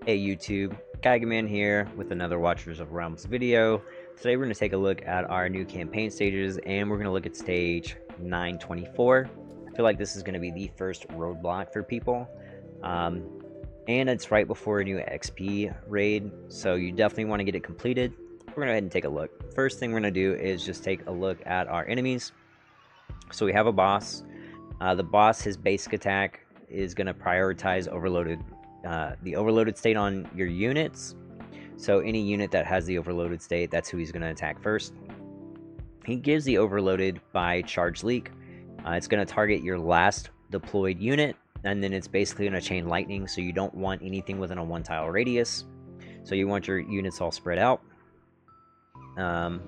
Hey YouTube, Kagaman here with another Watchers of Realms video. Today we're going to take a look at our new campaign stages, and we're going to look at stage 924. I feel like this is going to be the first roadblock for people. And it's right before a new XP raid, so you definitely want to get it completed. We're going to go ahead and take a look. First thing we're going to do is just take a look at our enemies. So we have a boss. The boss, his basic attack is going to prioritize the overloaded state on your units. So any unit that has the overloaded state, that's who he's going to attack first. He gives the overloaded by charge leak. It's going to target your last deployed unit, and then it's basically going to chain lightning, so you don't want anything within a 1-tile radius. So you want your units all spread out. That's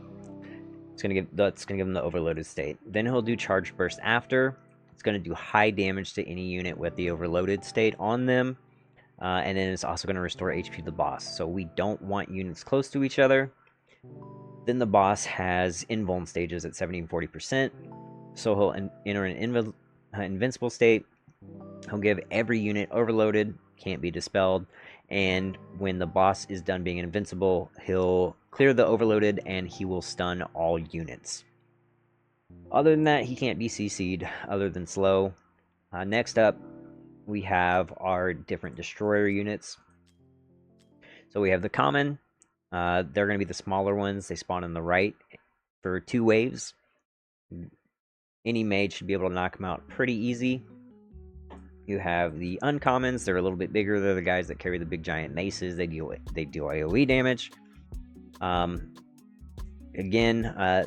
going to give him the overloaded state. Then he'll do charge burst after. It's going to do high damage to any unit with the overloaded state on them. And then it's also going to restore HP to the boss. So we don't want units close to each other. Then the boss has invuln stages at 70 and 40%. So he'll enter an invincible state. He'll give every unit overloaded, can't be dispelled. And when the boss is done being invincible, he'll clear the overloaded and he will stun all units. Other than that, he can't be CC'd other than slow. Next up, we have our different destroyer units. So we have the common. They're going to be the smaller ones. They spawn on the right for 2 waves. Any mage should be able to knock them out pretty easy. You have the uncommons. They're a little bit bigger. They're the guys that carry the big giant maces. They deal AoE damage. Again,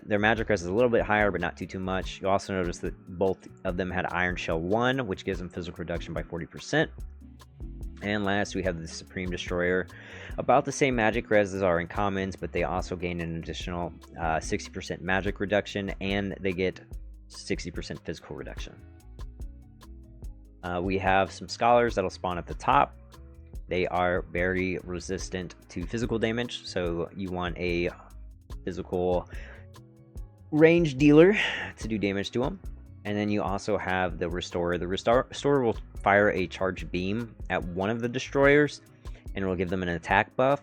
their magic resist is a little bit higher, but not too much. You also notice that both of them had Iron Shell 1, which gives them physical reduction by 40%. And last, we have the Supreme Destroyer. About the same magic res as our uncommons, but they also gain an additional 60% magic reduction, and they get 60% physical reduction. We have some Scholars that'll spawn at the top. They are very resistant to physical damage, so you want a physical range dealer to do damage to them. And then you also have the Restorer. The Restorer will fire a charge beam at one of the destroyers, and it will give them an attack buff,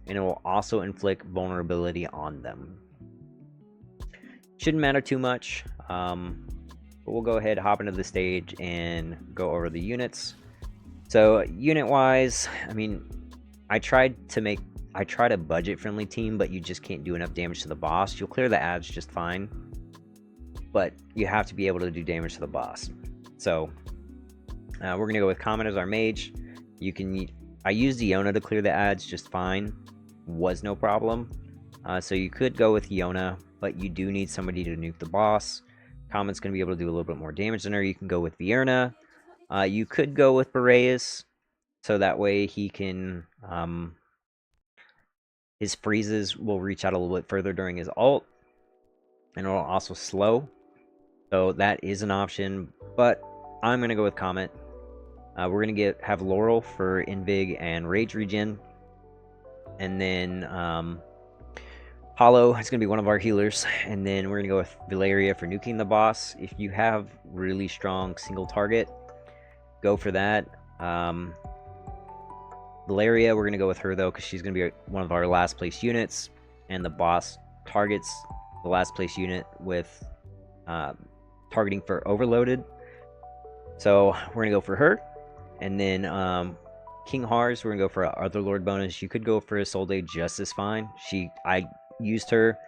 and it will also inflict vulnerability on them. Shouldn't matter too much, but we'll go ahead, hop into the stage, and go over the units. So unit-wise, I mean, I tried a budget-friendly team, but you just can't do enough damage to the boss. You'll clear the ads just fine, but you have to be able to do damage to the boss. So we're going to go with Common as our mage. I used Iona to clear the ads just fine. Was no problem. So you could go with Iona, but you do need somebody to nuke the boss. Common's going to be able to do a little bit more damage than her. You can go with Vierna. You could go with Boreas, so that way he can... his freezes will reach out a little bit further during his ult, and it'll also slow. So that is an option, but I'm going to go with Comet. We're going to have Laurel for Invig and Rage Regen. And then Hollow is going to be one of our healers. And then we're going to go with Valeria for nuking the boss. If you have really strong single target, go for that. Valeria, we're going to go with her, though, because she's going to be one of our last place units, and the boss targets the last place unit with targeting for overloaded. So we're going to go for her. And then King Hars, we're going to go for our Other Lord bonus. You could go for Isolde just as fine. I used her.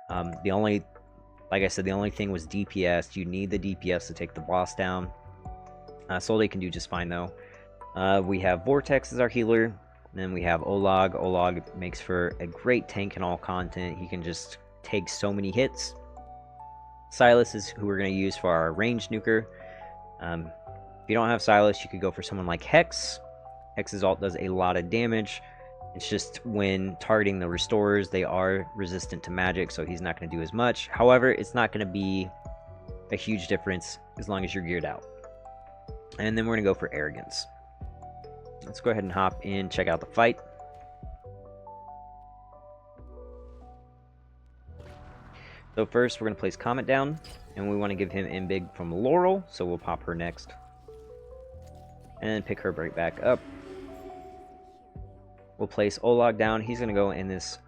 Like I said, the only thing was DPS. You need the DPS to take the boss down. Isolde can do just fine, though. We have Vortex as our healer, and then we have Olag. Olag makes for a great tank in all content. He can just take so many hits. Silas is who we're going to use for our range nuker. If you don't have Silas, you could go for someone like Hex. Hex's ult does a lot of damage. It's just when targeting the restorers, they are resistant to magic, so he's not going to do as much. However, it's not going to be a huge difference as long as you're geared out. And then we're going to go for Arrogance. Let's go ahead and hop in, check out the fight. So first, we're going to place Comet down, and we want to give him Imbig from Laurel, so we'll pop her next. And then pick her right back up. We'll place Olag down. He's going to go in this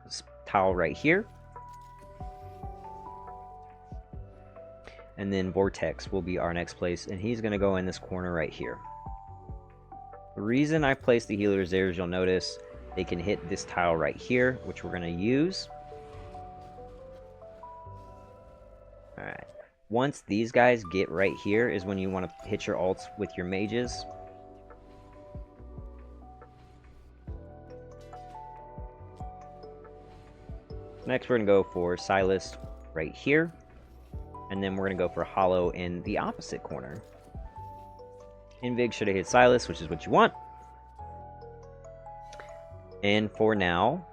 tile right here. And then Vortex will be our next place, and he's going to go in this corner right here. The reason I placed the healers there is you'll notice they can hit this tile right here, which we're going to use. Alright. Once these guys get right here is when you want to hit your ults with your mages. Next, we're going to go for Silas right here. And then we're going to go for Hollow in the opposite corner. Invig should have hit Silas, which is what you want. And for now,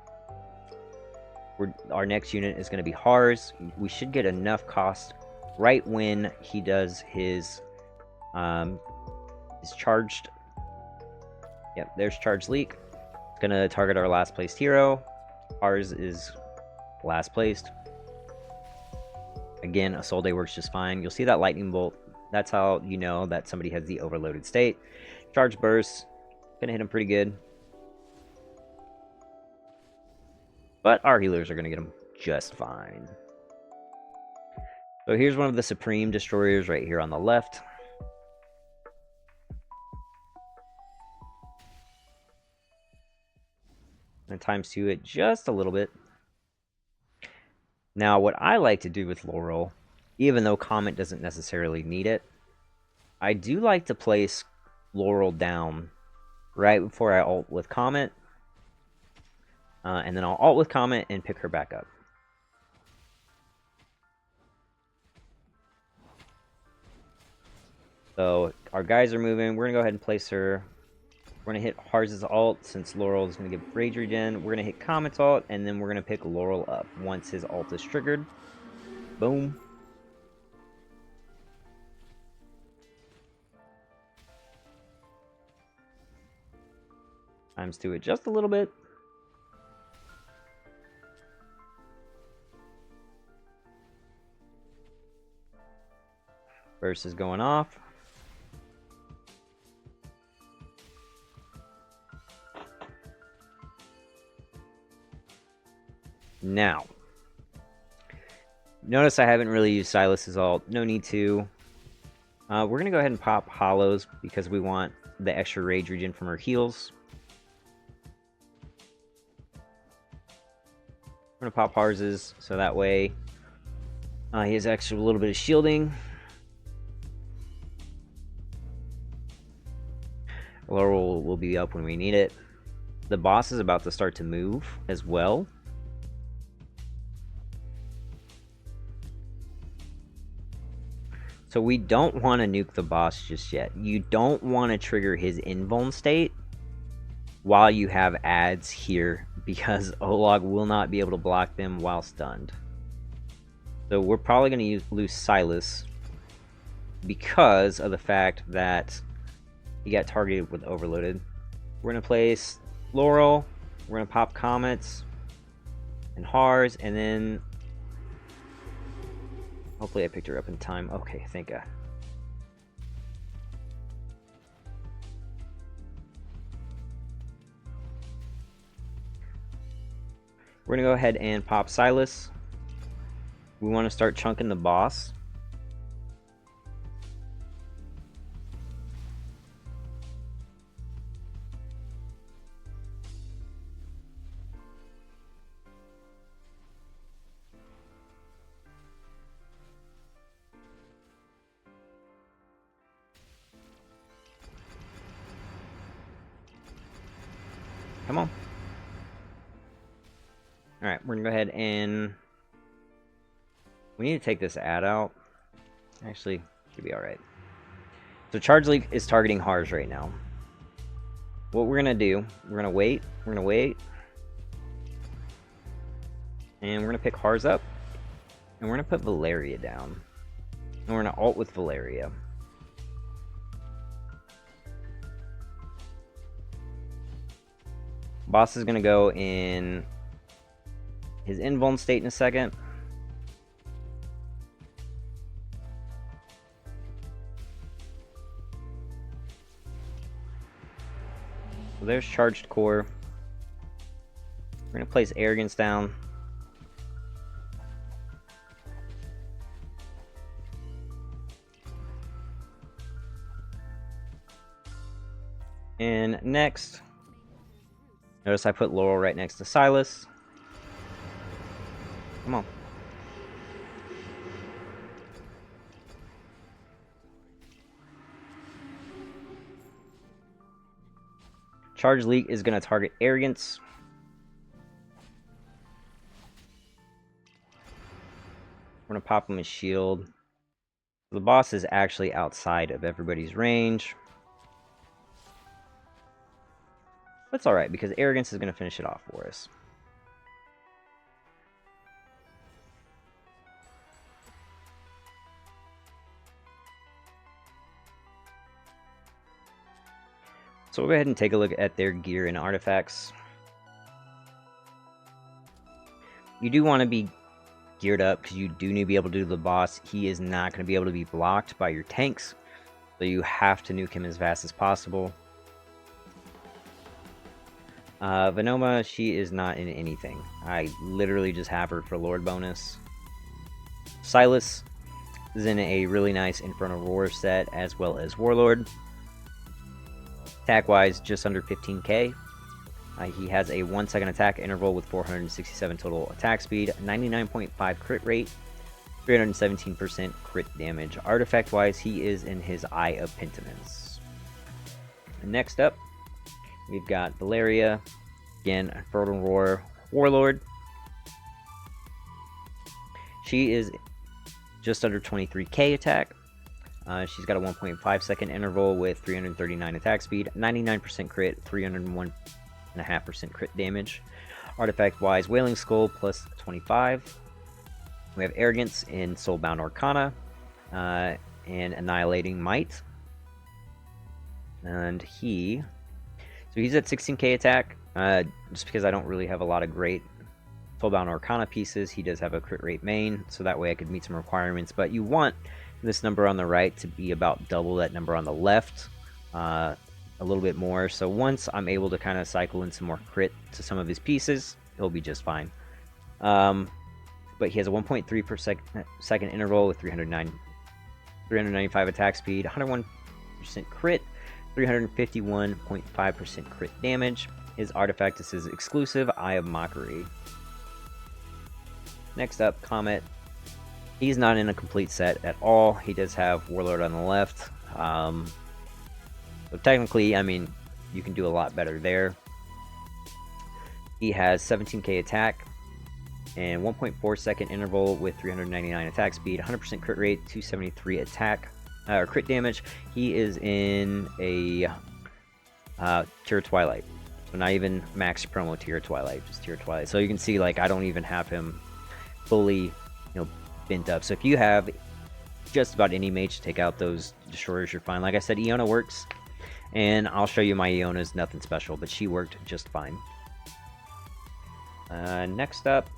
our next unit is going to be Hars. We should get enough cost right when he does his charged. Yep, there's charged leak. It's going to target our last placed hero. Ours is last placed. Again, a Soul Day works just fine. You'll see that lightning bolt. That's how you know that somebody has the overloaded state. Charge burst. Gonna hit him pretty good. But our healers are gonna get him just fine. So here's one of the Supreme Destroyers right here on the left. And times 2 it just a little bit. Now, what I like to do with Laurel, even though Comet doesn't necessarily need it, I do like to place Laurel down right before I ult with Comet. And then I'll ult with Comet and pick her back up. So our guys are moving. We're going to go ahead and place her. We're going to hit Hars' ult since Laurel is going to give Rage Regen. We're going to hit Comet's ult, and then we're going to pick Laurel up once his ult is triggered. Boom. Times 2 it just a little bit. Burst is going off. Now, notice I haven't really used Silas's ult. No need to. We're going to go ahead and pop Hollows because we want the extra rage regen from our heals. We're going to pop Hars's so that way he has extra little bit of shielding. Laurel will be up when we need it. The boss is about to start to move as well. So we don't want to nuke the boss just yet. You don't want to trigger his invuln state while you have ads here, because Olag will not be able to block them while stunned. So we're probably going to lose Silas because of the fact that he got targeted with overloaded. We're going to place Laurel. We're going to pop Comets and Hars, and then hopefully I picked her up in time. Okay, thank God. We're going to go ahead and pop Silas. We want to start chunking the boss. Come on. Alright, we're going to go ahead and we need to take this ad out. Actually, should be alright. So Charge Leak is targeting Hars right now. What we're going to do, we're going to wait. We're going to wait. And we're going to pick Hars up. And we're going to put Valeria down. And we're going to ult with Valeria. Boss is going to go in his invuln state in a second. So there's charged core. We're going to place Arrogance down. And next, notice I put Laurel right next to Silas. Come on. Charge Leak is going to target Arrogance. We're going to pop him a shield. The boss is actually outside of everybody's range. That's alright, because Arrogance is going to finish it off for us. So we'll go ahead and take a look at their gear and artifacts. You do want to be geared up, because you do need to be able to do the boss. He is not going to be able to be blocked by your tanks, so you have to nuke him as fast as possible. Venoma, she is not in anything. I literally just have her for Lord bonus. Silas is in a really nice Infernal Roar set, as well as Warlord. Attack-wise, just under 15k. He has a 1-second attack interval with 467 total attack speed, 99.5 crit rate, 317% crit damage. Artifact-wise, he is in his Eye of Pentiments. Next up, we've got Valeria, again, Infernal Roar Warlord. She is just under 23k attack. She's got a 1.5 second interval with 339 attack speed, 99% crit, 301.5% crit damage. Artifact wise, Wailing Skull plus 25. We have Arrogance in Soulbound Arcana and Annihilating Might. And he's at 16k attack. Just because I don't really have a lot of great Soulbound Arcana pieces, he does have a crit rate main, so that way I could meet some requirements. But you want this number on the right to be about double that number on the left, a little bit more. So once I'm able to kind of cycle in some more crit to some of his pieces, he'll be just fine. But he has a 1.3 per second interval with 395 attack speed, 101% crit, 351.5% crit damage. His artifact is his exclusive Eye of Mockery. Next up, Comet. He's not in a complete set at all. He does have Warlord on the left. So technically, I mean, you can do a lot better there. He has 17k attack and 1.4 second interval with 399 attack speed, 100% crit rate, 273 attack or crit damage. He is in a Tier Twilight. So not even max promo Tier Twilight, just Tier Twilight. So you can see, like, I don't even have him fully, bent up. So if you have just about any mage to take out those destroyers, you're fine. Like I said, Iona works, and I'll show you my Iona's nothing special, but she worked just fine. Next up,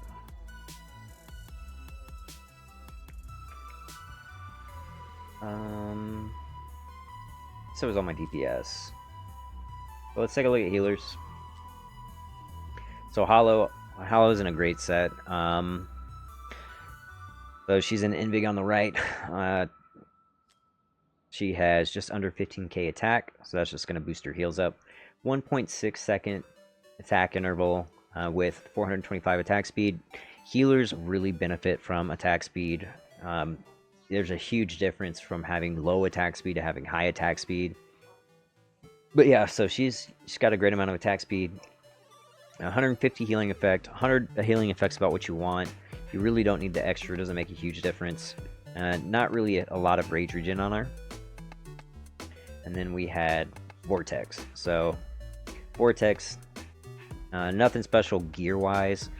so it was on my DPS. So let's take a look at healers. So Hollow's in a great set. So she's in Invig on the right. She has just under 15k attack, so that's just going to boost her heals up. 1.6 second attack interval with 425 attack speed. Healers really benefit from attack speed. There's a huge difference from having low attack speed to having high attack speed. But yeah, so she's got a great amount of attack speed. 150 healing effect. 100 healing effect's about what you want. You really don't need the extra. It doesn't make a huge difference. Not really a lot of rage regen on her. And then we had Vortex. So Vortex, nothing special gear-wise.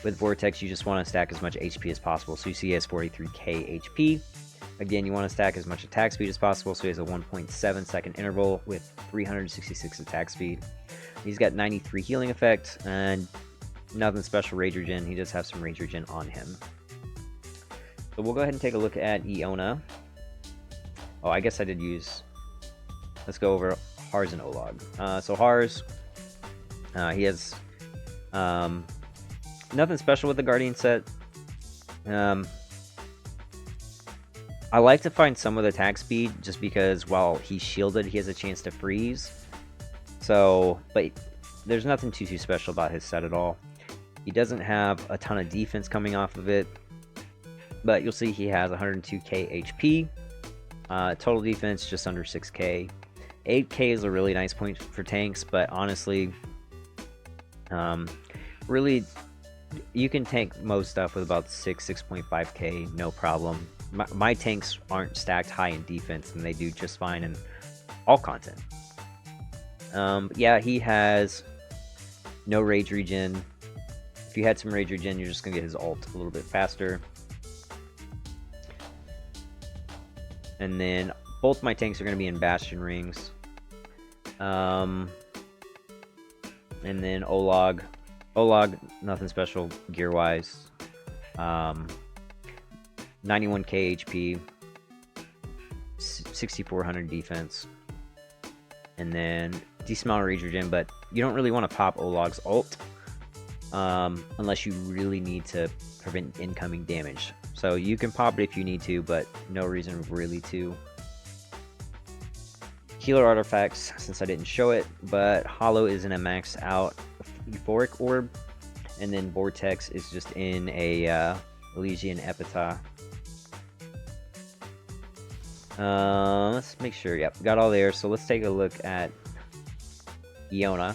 With Vortex, you just want to stack as much HP as possible. So you see he has 43k HP. Again, you want to stack as much attack speed as possible. So he has a 1.7 second interval with 366 attack speed. He's got 93 healing effect and nothing special rage regen. He does have some rage regen on him. So we'll go ahead and take a look at Iona. Oh, I guess I did use... Let's go over Hars and Olog. So Hars, he has nothing special with the Guardian set. I like to find some with attack speed, just because while he's shielded, he has a chance to freeze. So, but there's nothing too special about his set at all. He doesn't have a ton of defense coming off of it, but you'll see he has 102k HP. Total defense just under 6k. 8k is a really nice point for tanks, but honestly, really, you can tank most stuff with about 6.5k, no problem. My tanks aren't stacked high in defense, and they do just fine in all content. Yeah, he has no rage regen. If you had some rage regen, you're just gonna get his ult a little bit faster. And then both my tanks are gonna be in bastion rings. And then Olog, nothing special gear wise. 91k HP, 6400 defense, and then decent amount of rage regen, but you don't really want to pop Olog's ult unless you really need to prevent incoming damage. So you can pop it if you need to, but no reason really to. Healer artifacts, since I didn't show it, but Hollow is in a maxed out Euphoric Orb, and then Vortex is just in a Elysian Epitaph. Let's make sure, yep, got all there. So let's take a look at Iona.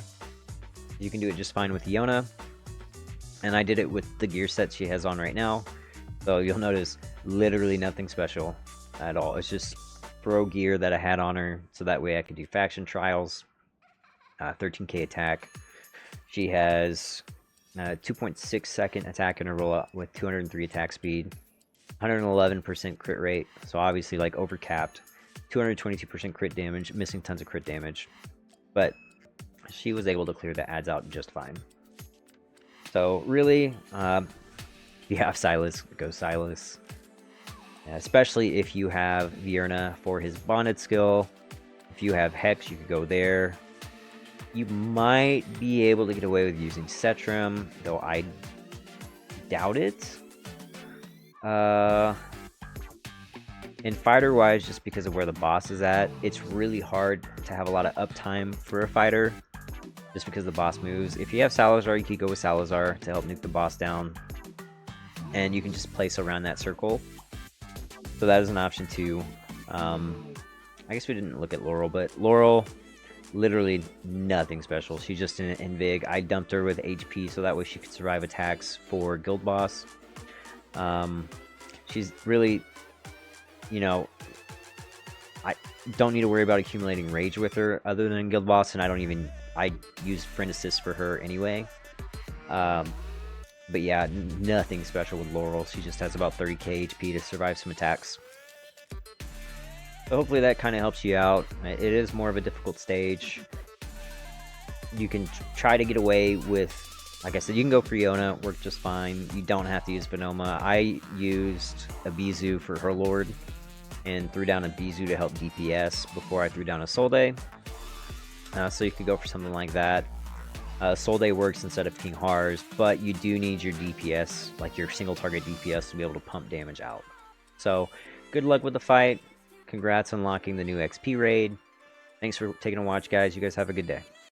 You can do it just fine with Iona, and I did it with the gear set she has on right now. So you'll notice literally nothing special at all. It's just throw gear that I had on her, so that way I could do faction trials. 13k attack. She has 2.6 second attack interval with 203 attack speed. 111% crit rate, so obviously like overcapped. 222% crit damage, missing tons of crit damage, but she was able to clear the ads out just fine. So really, if you have Silas, go Silas. Especially if you have Vierna for his bonded skill. If you have Hex, you could go there. You might be able to get away with using Cetrim, though I doubt it. And fighter-wise, just because of where the boss is at, it's really hard to have a lot of uptime for a fighter, just because the boss moves. If you have Salazar, you could go with Salazar to help nuke the boss down, and you can just place around that circle. So that is an option too. I guess we didn't look at Laurel, but Laurel, literally nothing special. She's just in Invig. I dumped her with HP so that way she could survive attacks for Guild Boss. She's really, you know, I don't need to worry about accumulating rage with her other than Guild Boss, and I use Friend Assist for her anyway. But yeah, nothing special with Laurel. She just has about 30k HP to survive some attacks. So hopefully that kind of helps you out. It is more of a difficult stage. You can try to get away with, like I said, you can go for Iona, work just fine. You don't have to use Venoma. I used a Bizu for her Lord and threw down a Bizu to help DPS before I threw down a Solde. So you could go for something like that. Solde works instead of King Hars, but you do need your DPS, like your single target DPS, to be able to pump damage out. So good luck with the fight. Congrats on unlocking the new XP raid. Thanks for taking a watch, guys. You guys have a good day.